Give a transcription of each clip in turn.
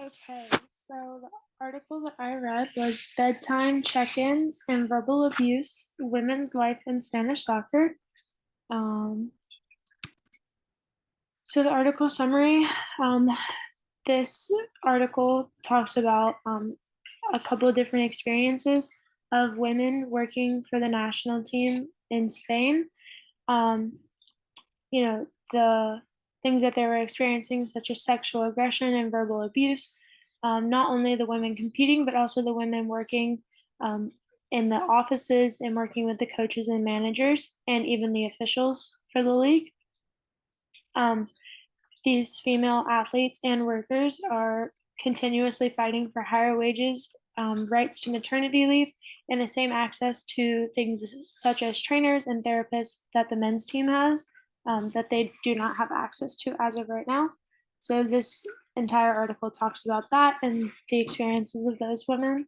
Okay, so the article that I read was Bedtime Check-ins and Verbal Abuse, Women's Life in Spanish Soccer. Um, so the article summary, um, this article talks about a couple of different experiences of women working for the national team in Spain. Um, the things that they were experiencing, such as sexual aggression and verbal abuse. Not only the women competing, but also the women working um, in the offices and working with the coaches and managers and even the officials for the league. Um, these female athletes and workers are continuously fighting for higher wages, rights to maternity leave, and the same access to things such as trainers and therapists that the men's team has, that they do not have access to as of right now. So, this entire article talks about that and the experiences of those women.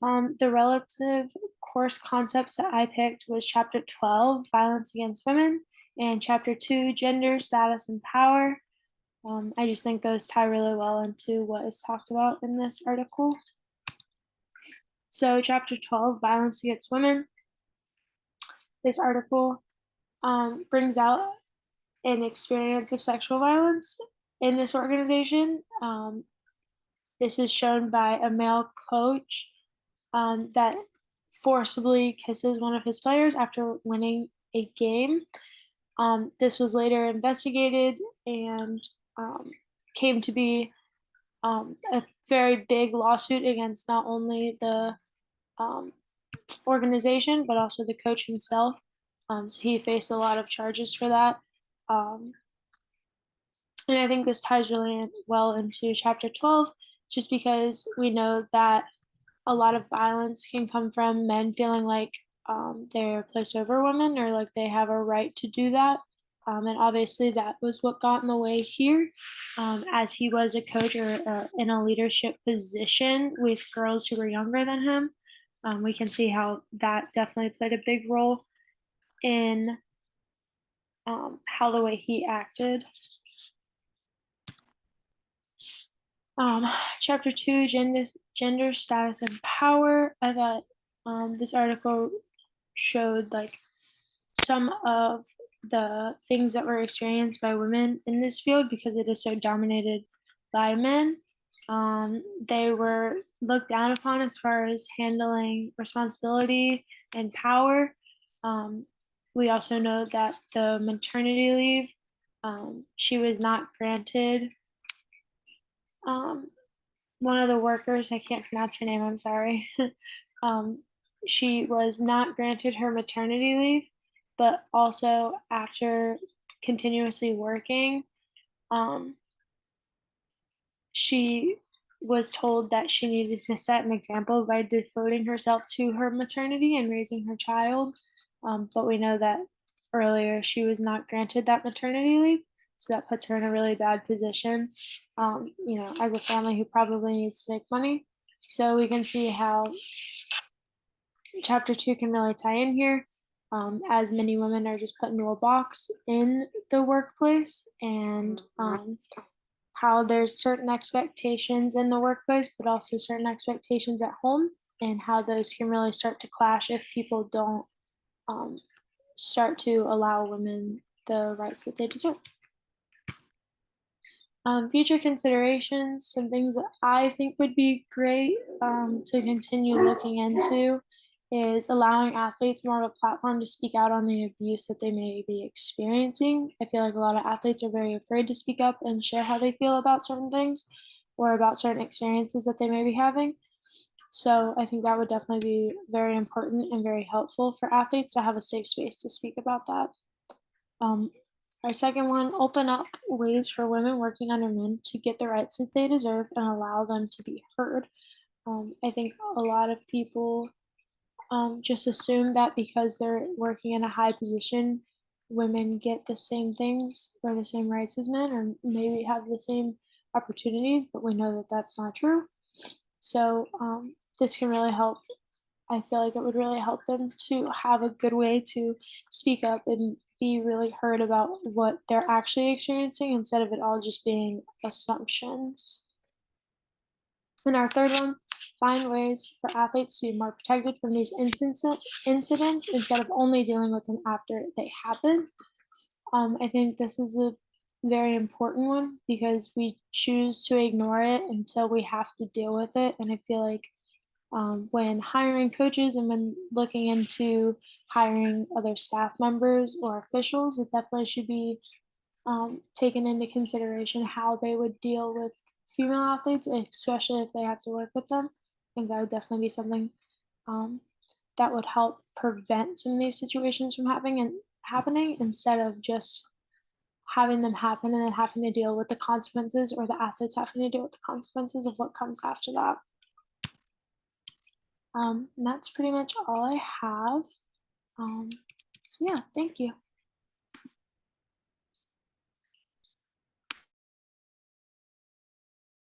The relative course concepts that I picked was chapter 12, violence against women, and chapter 2, gender, status, and power. I just think those tie really well into what is talked about in this article. So, chapter 12, violence against women. This article brings out an experience of sexual violence in this organization. This is shown by a male coach that forcibly kisses one of his players after winning a game. This was later investigated and came to be a very big lawsuit against not only the um, organization but also the coach himself. So he faced a lot of charges for that. Um, and I think this ties really well into chapter 12, just because we know that a lot of violence can come from men feeling like they're placed over women or like they have a right to do that. And obviously, that was what got in the way here, as he was a coach or in a leadership position with girls who were younger than him. We can see how that definitely played a big role in how the way he acted. Um, Chapter 2, gender, status, and power. I thought this article showed like some of the things that were experienced by women in this field because it is so dominated by men. They were looked down upon as far as handling responsibility and power. Um, we also know that the maternity leave, she was not granted. Um, One of the workers, I can't pronounce her name, I'm sorry. um, she was not granted her maternity leave, but also after continuously working, um, she was told that she needed to set an example by devoting herself to her maternity and raising her child. But we know that earlier she was not granted that maternity leave. So that puts her in a really bad position, as a family who probably needs to make money. So we can see how chapter 2 can really tie in here, as many women are just put into a box in the workplace, and how there's certain expectations in the workplace, but also certain expectations at home, and how those can really start to clash if people don't um, start to allow women the rights that they deserve. Future considerations, some things that I think would be great to continue looking into is allowing athletes more of a platform to speak out on the abuse that they may be experiencing. I feel like a lot of athletes are very afraid to speak up and share how they feel about certain things or about certain experiences that they may be having. So I think that would definitely be very important and very helpful for athletes to have a safe space to speak about that. Um, our second one, open up ways for women working under men to get the rights that they deserve and allow them to be heard. I think a lot of people just assume that because they're working in a high position, women get the same things or the same rights as men, or maybe have the same opportunities, but we know that that's not true. So this can really help. I feel like it would really help them to have a good way to speak up and be really heard about what they're actually experiencing instead of it all just being assumptions. And our third one, find ways for athletes to be more protected from these incidents instead of only dealing with them after they happen. I think this is a very important one because we choose to ignore it until we have to deal with it. And I feel like when hiring coaches and when looking into hiring other staff members or officials, it definitely should be taken into consideration how they would deal with female athletes, especially if they have to work with them. I think that would definitely be something um, that would help prevent some of these situations from happening instead of just having them happen and then having to deal with the consequences or the athletes having to deal with the consequences of what comes after that. And that's pretty much all I have. So yeah, thank you.